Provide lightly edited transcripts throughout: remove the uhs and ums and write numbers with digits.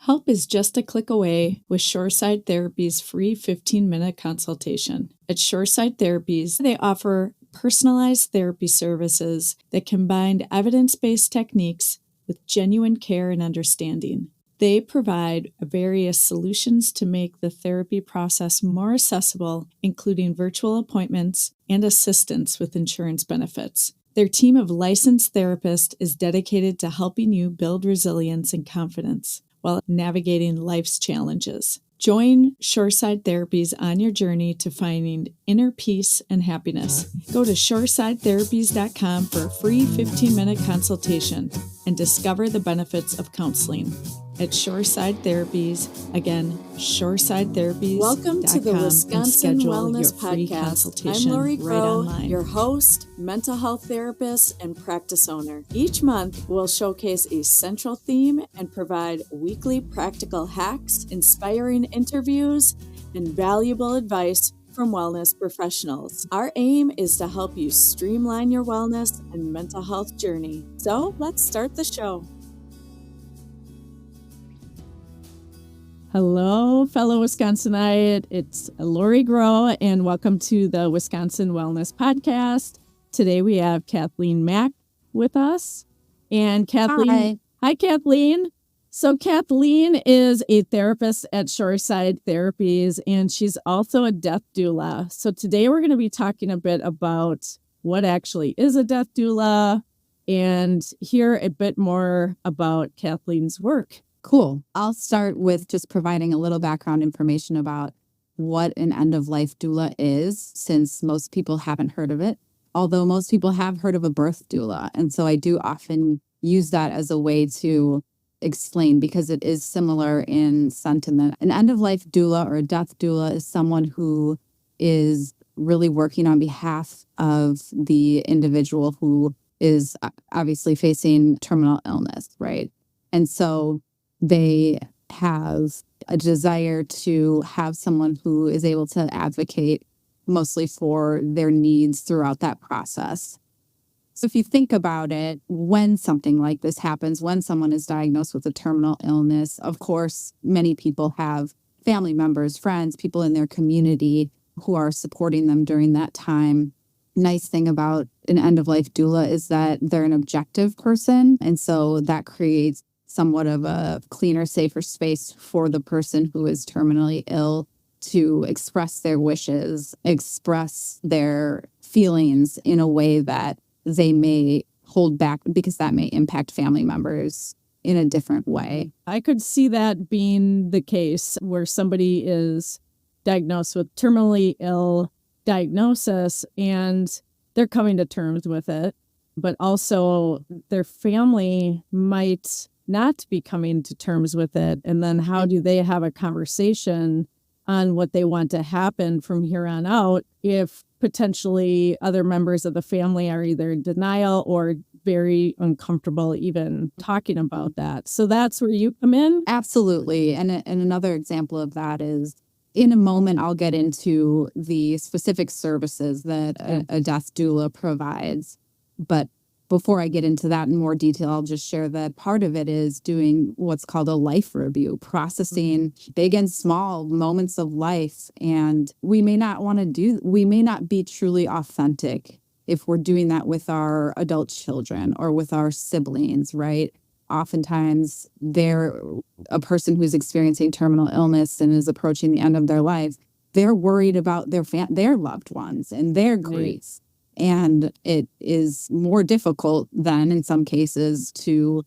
Help is just a click away with Shoreside Therapy's free 15-minute consultation. At Shoreside Therapies, they offer personalized therapy services that combine evidence-based techniques with genuine care and understanding. They provide various solutions to make the therapy process more accessible, including virtual appointments and assistance with insurance benefits. Their team of licensed therapists is dedicated to helping you build resilience and confidence while navigating life's challenges. Join Shoreside Therapies on your journey to finding inner peace and happiness. Go to shoresidetherapies.com for a free 15-minute consultation and discover the benefits of counseling. At Shoreside Therapies, again, shoresidetherapies.com. Welcome to the Wisconsin Wellness Podcast. I'm Lori Crow, your host, mental health therapist, and practice owner. Each month, we'll showcase a central theme and provide weekly practical hacks, inspiring interviews, and valuable advice from wellness professionals. Our aim is to help you streamline your wellness and mental health journey. So let's start the show. Hello, fellow Wisconsinite. It's Lori Groh, and welcome to the Wisconsin Wellness Podcast. Today we have Kathleen Mack with us. And Kathleen, hi Kathleen. So Kathleen is a therapist at Shoreside Therapies, and she's also a death doula. So today we're going to be talking a bit about what actually is a death doula and hear a bit more about Kathleen's work. Cool. I'll start with just providing a little background information about what an end-of-life doula is, since most people haven't heard of it, although most people have heard of a birth doula. And so I do often use that as a way to explain, because it is similar in sentiment. An end-of-life doula or a death doula is someone who is really working on behalf of the individual who is obviously facing terminal illness, right? And so they have a desire to have someone who is able to advocate mostly for their needs throughout that process. So if you think about it, when something like this happens, when someone is diagnosed with a terminal illness, of course, many people have family members, friends, people in their community who are supporting them during that time. Nice thing about an end-of-life doula is that they're an objective person. And so that creates somewhat of a cleaner, safer space for the person who is terminally ill to express their wishes, express their feelings in a way that they may hold back, because that may impact family members in a different way. I could see that being the case where somebody is diagnosed with terminally ill diagnosis and they're coming to terms with it, but also their family might not be coming to terms with it. And then how do they have a conversation on what they want to happen from here on out if potentially other members of the family are either in denial or very uncomfortable even talking about that? So that's where you come in? Absolutely. And another example of that is, in a moment, I'll get into the specific services that a death doula provides. But before I get into that in more detail, I'll just share that part of it is doing what's called a life review, processing big and small moments of life. And we may not be truly authentic if we're doing that with our adult children or with our siblings, right? Oftentimes they're a person who's experiencing terminal illness and is approaching the end of their life. They're worried about their loved ones and their grief. And it is more difficult than, in some cases, to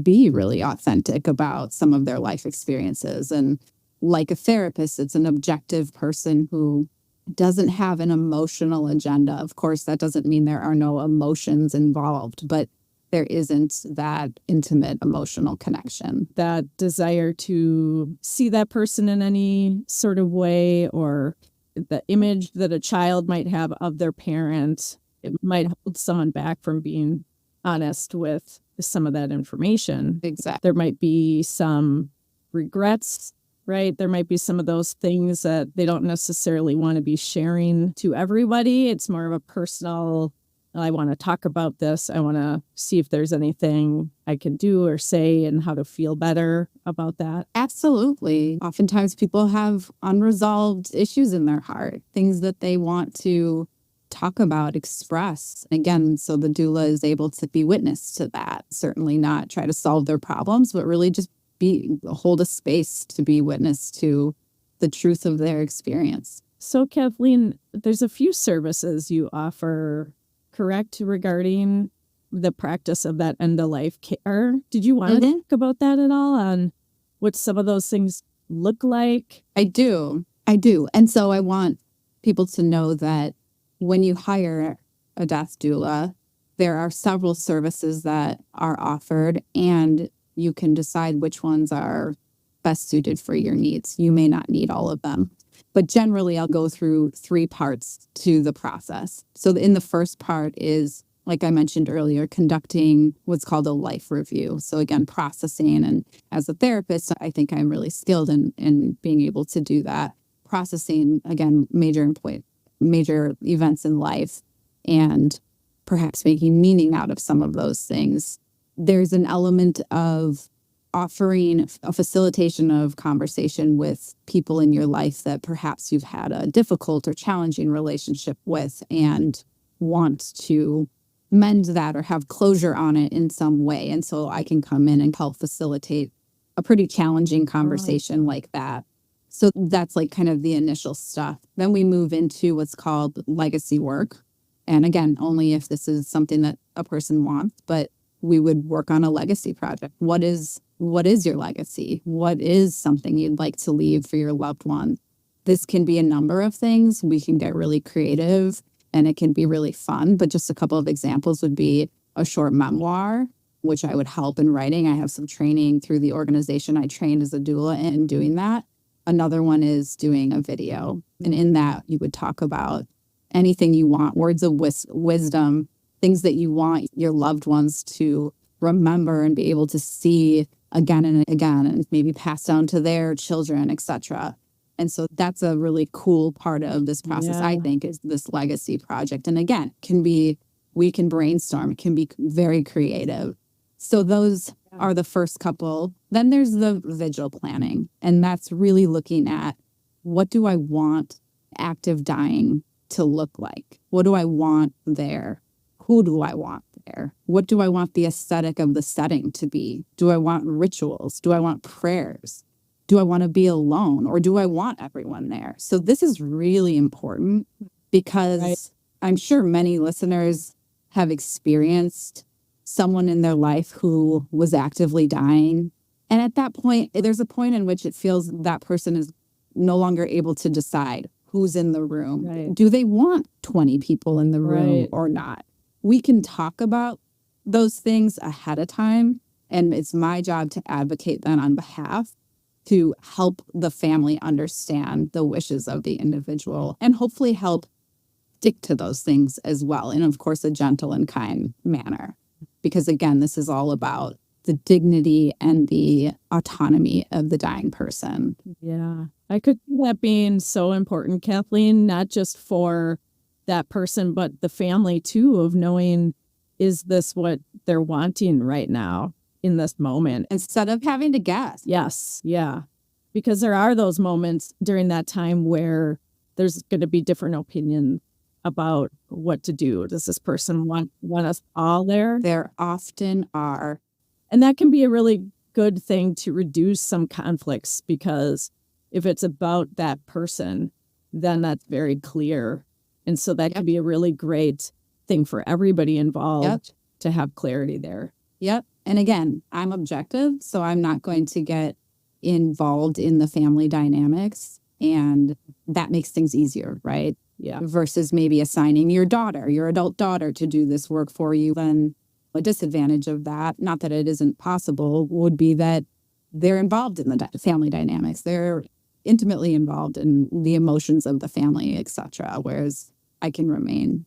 be really authentic about some of their life experiences. And like a therapist, it's an objective person who doesn't have an emotional agenda. Of course, that doesn't mean there are no emotions involved, but there isn't that intimate emotional connection. That desire to see that person in any sort of way, or the image that a child might have of their parent, it might hold someone back from being honest with some of that information. Exactly. There might be some regrets, right? There might be some of those things that they don't necessarily want to be sharing to everybody. It's more of a personal I want to talk about this. I want to see if there's anything I can do or say and how to feel better about that. Absolutely. Oftentimes people have unresolved issues in their heart, things that they want to talk about, express. Again, so the doula is able to be witness to that. Certainly not try to solve their problems, but really just hold a space to be witness to the truth of their experience. So Kathleen, there's a few services you offer, correct, regarding the practice of that end-of-life care. Did you want to talk about that at all, on what some of those things look like? I do. And so I want people to know that when you hire a death doula, there are several services that are offered, and you can decide which ones are best suited for your needs. You may not need all of them. But generally, I'll go through 3 parts to the process. So in the first part is, like I mentioned earlier, conducting what's called a life review. So again, processing. And as a therapist, I think I'm really skilled in being able to do that. Processing, again, major events in life, and perhaps making meaning out of some of those things. There's an element of offering a facilitation of conversation with people in your life that perhaps you've had a difficult or challenging relationship with and want to mend that or have closure on it in some way. And so I can come in and help facilitate a pretty challenging conversation like that. So that's like kind of the initial stuff. Then we move into what's called legacy work. And again, only if this is something that a person wants, but we would work on a legacy project. What is your legacy? What is something you'd like to leave for your loved one? This can be a number of things. We can get really creative and it can be really fun. But just a couple of examples would be a short memoir, which I would help in writing. I have some training through the organization I trained as a doula in doing that. Another one is doing a video. And in that, you would talk about anything you want, words of wisdom, things that you want your loved ones to remember and be able to see again and again, and maybe pass down to their children, etc. And so that's a really cool part of this process, I think, is this legacy project. And again, we can brainstorm, it can be very creative. So those are the first couple. Then there's the vigil planning. And that's really looking at, what do I want active dying to look like? What do I want there? Who do I want there? What do I want the aesthetic of the setting to be? Do I want rituals? Do I want prayers? Do I want to be alone, or do I want everyone there? So this is really important because I'm sure many listeners have experienced someone in their life who was actively dying. And at that point, there's a point in which it feels that person is no longer able to decide who's in the room. Right. Do they want 20 people in the room or not? We can talk about those things ahead of time. And it's my job to advocate then on behalf to help the family understand the wishes of the individual and hopefully help stick to those things as well. And of course, a gentle and kind manner. Because again, this is all about the dignity and the autonomy of the dying person. Yeah, I could see that being so important, Kathleen, not just for that person, but the family too, of knowing, is this what they're wanting right now in this moment? Instead of having to guess. Yes. Yeah. Because there are those moments during that time where there's going to be different opinions about what to do. Does this person want us all there? There often are. And that can be a really good thing to reduce some conflicts, because if it's about that person, then that's very clear. And so that could be a really great thing for everybody involved to have clarity there. Yep. And again, I'm objective, so I'm not going to get involved in the family dynamics. And that makes things easier, right? Yeah. Versus maybe assigning your adult daughter to do this work for you. Then a disadvantage of that, not that it isn't possible, would be that they're involved in the family dynamics. They're intimately involved in the emotions of the family, etc. Whereas I can remain.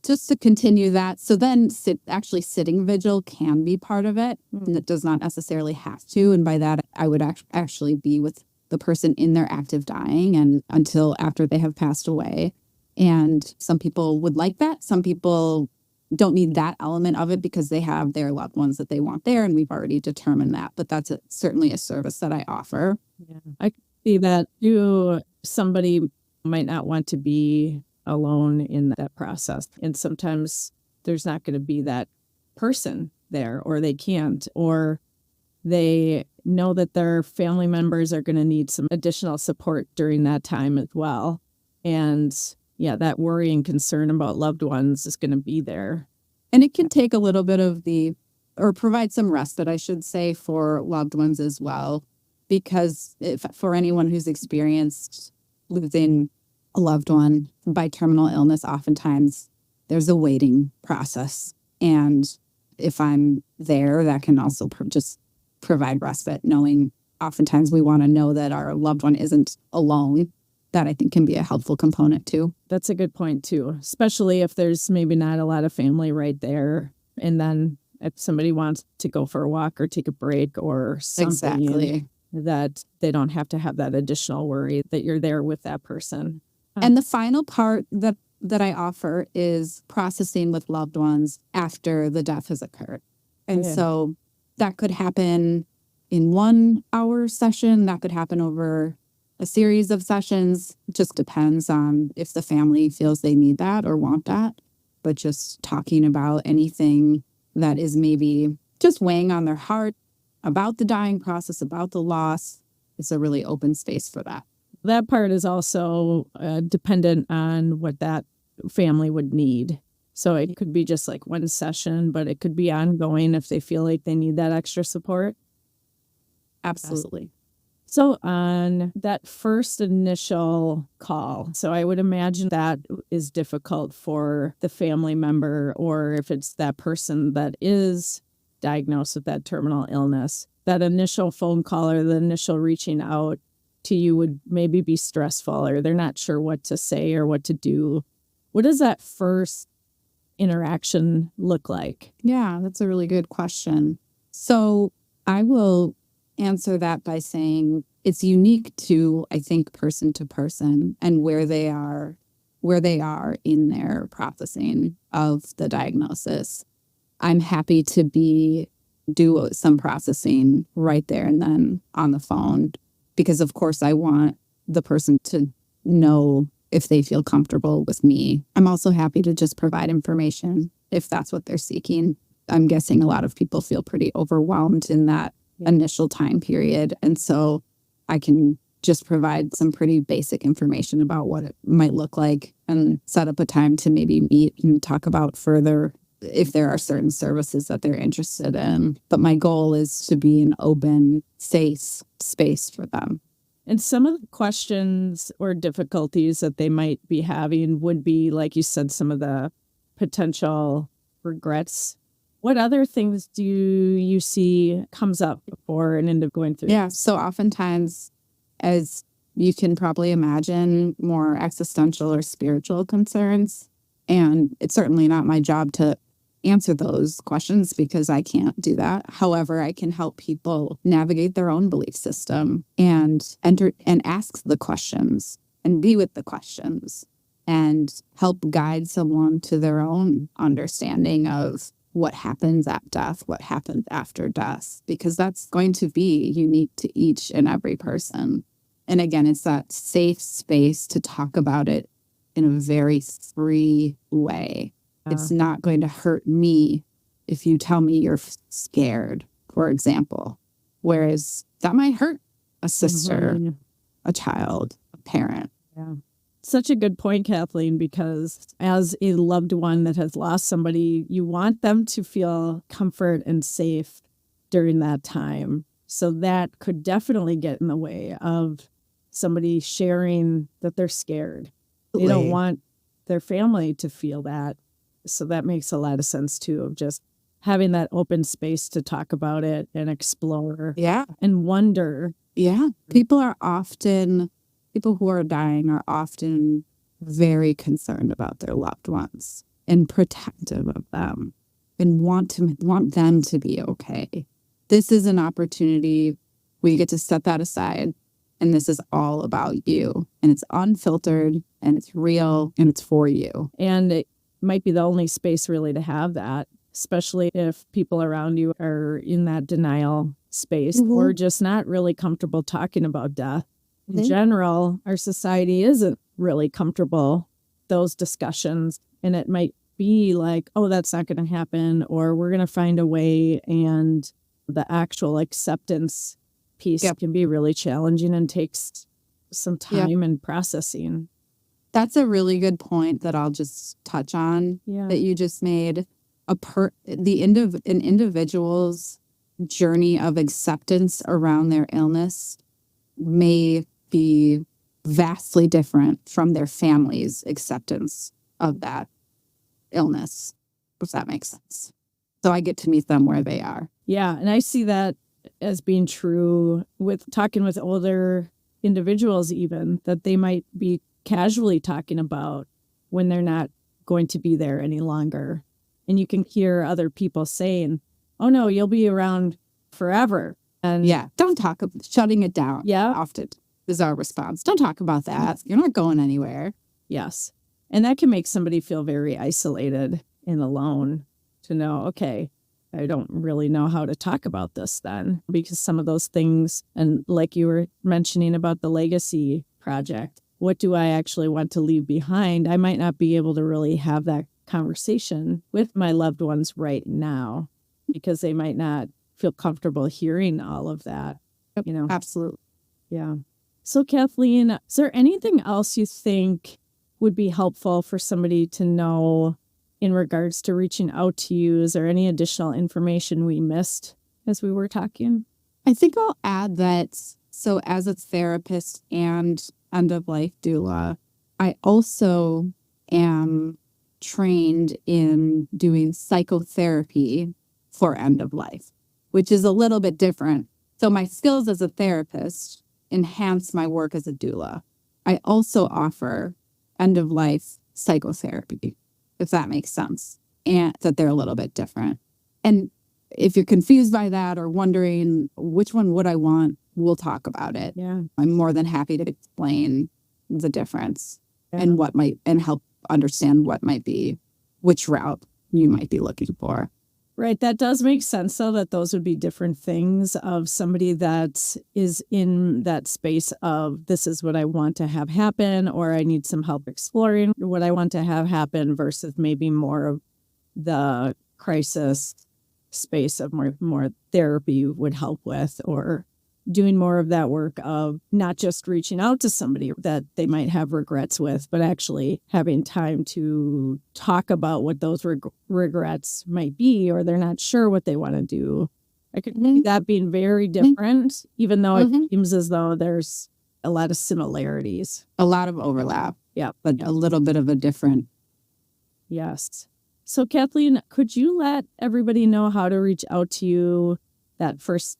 Just to continue that. So then sitting vigil can be part of it. And it does not necessarily have to. And by that, I would actually be with the person in their active dying and until after they have passed away. And some people would like that. Some people don't need that element of it because they have their loved ones that they want there. And we've already determined that. But that's certainly a service that I offer. Yeah. I can see that somebody might not want to be alone in that process. And sometimes there's not going to be that person there, or they can't, or they know that their family members are going to need some additional support during that time as well. And yeah, that worry and concern about loved ones is going to be there. And it can take a little bit of or provide some respite, I should say, for loved ones as well. Because for anyone who's experienced losing a loved one by terminal illness, oftentimes there's a waiting process. And if I'm there, that can also just provide respite, knowing oftentimes we want to know that our loved one isn't alone. That I think can be a helpful component too. That's a good point too, especially if there's maybe not a lot of family right there. And then if somebody wants to go for a walk or take a break or something, exactly, that they don't have to have that additional worry that you're there with that person. And the final part that I offer is processing with loved ones after the death has occurred. And so that could happen in 1 hour session. That could happen over a series of sessions. It just depends on if the family feels they need that or want that. But just talking about anything that is maybe just weighing on their heart about the dying process, about the loss, it's a really open space for that. That part is also dependent on what that family would need. So it could be just like one session, but it could be ongoing if they feel like they need that extra support. Absolutely. So on that first initial call, so I would imagine that is difficult for the family member, or if it's that person that is diagnosed with that terminal illness, that initial phone call or the initial reaching out to you would maybe be stressful, or they're not sure what to say or what to do. What does that first interaction look like? Yeah, that's a really good question. So I will answer that by saying it's unique to, I think, person to person and where they are in their processing of the diagnosis. I'm happy to do some processing right there and then on the phone, because of course I want the person to know if they feel comfortable with me. I'm also happy to just provide information if that's what they're seeking. I'm guessing a lot of people feel pretty overwhelmed in that initial time period. And so I can just provide some pretty basic information about what it might look like and set up a time to maybe meet and talk about further if there are certain services that they're interested in. But my goal is to be an open, safe space for them. And some of the questions or difficulties that they might be having would be, like you said, some of the potential regrets. What other things do you see comes up before and end up going through? Yeah, so oftentimes, as you can probably imagine, more existential or spiritual concerns. And it's certainly not my job to answer those questions because I can't do that. However, I can help people navigate their own belief system and enter and ask the questions and be with the questions and help guide someone to their own understanding of what happens at death, what happens after death, because that's going to be unique to each and every person. And again, it's that safe space to talk about it in a very free way. It's not going to hurt me if you tell me you're scared, for example, whereas that might hurt a sister, a child, a parent. Yeah. Such a good point, Kathleen, because as a loved one that has lost somebody, you want them to feel comfort and safe during that time. So that could definitely get in the way of somebody sharing that they're scared. They don't want their family to feel that. So that makes a lot of sense, too, of just having that open space to talk about it and explore and wonder. Yeah. People who are dying are often very concerned about their loved ones and protective of them and want them to be okay. This is an opportunity where you get to set that aside And this is all about you. And it's unfiltered and it's real and it's for you. And it might be the only space really to have that, especially if people around you are in that denial space or just not really comfortable talking about death. In general, our society isn't really comfortable those discussions. And it might be like, oh, that's not going to happen, or we're going to find a way. And the actual acceptance piece can be really challenging and takes some time and processing. That's a really good point that I'll just touch on that you just made. An individual's journey of acceptance around their illness may be vastly different from their family's acceptance of that illness, if that makes sense. So I get to meet them where they are. Yeah, and I see that as being true with talking with older individuals even, that they might be casually talking about when they're not going to be there any longer. And you can hear other people saying, oh no, you'll be around forever. And don't talk about shutting it down. Often is our response. Don't talk about that. You're not going anywhere. Yes. And that can make somebody feel very isolated and alone to know, okay, I don't really know how to talk about this then, because some of those things, and like you were mentioning about the legacy project, what do I actually want to leave behind? I might not be able to really have that conversation with my loved ones right now because they might not feel comfortable hearing all of that. Absolutely. Yeah. So Kathleen, is there anything else you think would be helpful for somebody to know in regards to reaching out to you? Is there any additional information we missed as we were talking? I think I'll add that, so as a therapist and end-of-life doula, I also am trained in doing psychotherapy for end-of-life, which is a little bit different. So my skills as a therapist enhance my work as a doula. I also offer end-of-life psychotherapy, if that makes sense, and that they're a little bit different. And if you're confused by that or wondering which one would I want, we'll talk about it. Yeah. I'm more than happy to explain the difference and what might, and help understand what might be, which route you might be looking for. Right. That does make sense, though, that those would be different things of somebody that is in that space of this is what I want to have happen, or I need some help exploring what I want to have happen versus maybe more of the crisis space of more therapy would help with, or doing more of that work of not just reaching out to somebody that they might have regrets with, but actually having time to talk about what those regrets might be, or they're not sure what they want to do. I could see that being very different, even though it seems as though there's a lot of similarities. A lot of overlap. Yeah. But a little bit of a different. Yes. So Kathleen, could you let everybody know how to reach out to you?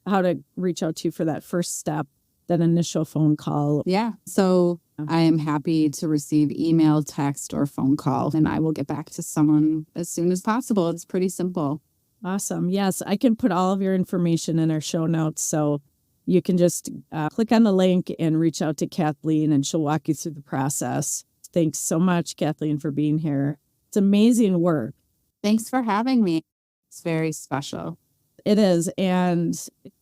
How to reach out to you for that first step, that initial phone call? Yeah. So I am happy to receive email, text, or phone call, and I will get back to someone as soon as possible. It's pretty simple. Awesome. Yes, I can put all of your information in our show notes. So you can just click on the link and reach out to Kathleen, and she'll walk you through the process. Thanks so much, Kathleen, for being here. It's amazing work. Thanks for having me. It's very special. It is. And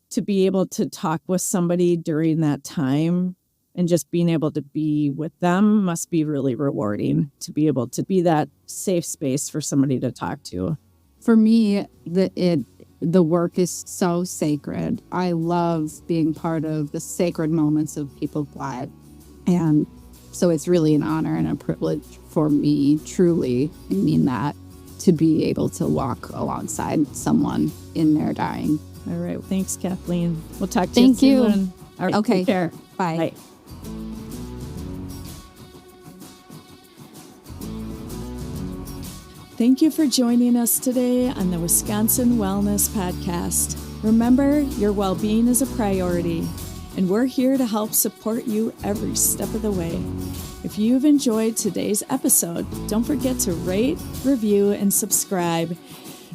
to be able to talk with somebody during that time and just being able to be with them must be really rewarding, to be able to be that safe space for somebody to talk to. For me, the work is so sacred. I love being part of the sacred moments of people's lives. And so it's really an honor and a privilege for me, truly, I mean that, to be able to walk alongside someone in their dying. All right. Thanks, Kathleen. We'll talk to you soon. Thank you. All right, okay. Take care. Bye. Bye. Thank you for joining us today on the Wisconsin Wellness Podcast. Remember, your well-being is a priority, and we're here to help support you every step of the way. If you've enjoyed today's episode, don't forget to rate, review, and subscribe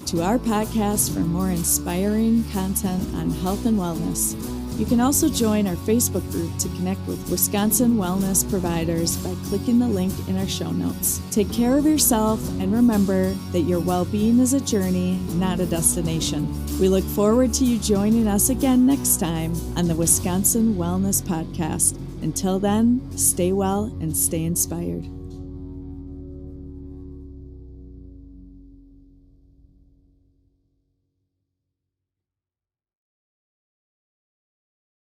to our podcast for more inspiring content on health and wellness. You can also join our Facebook group to connect with Wisconsin wellness providers by clicking the link in our show notes. Take care of yourself and remember that your well-being is a journey, not a destination. We look forward to you joining us again next time on the Wisconsin Wellness Podcast. Until then, stay well and stay inspired.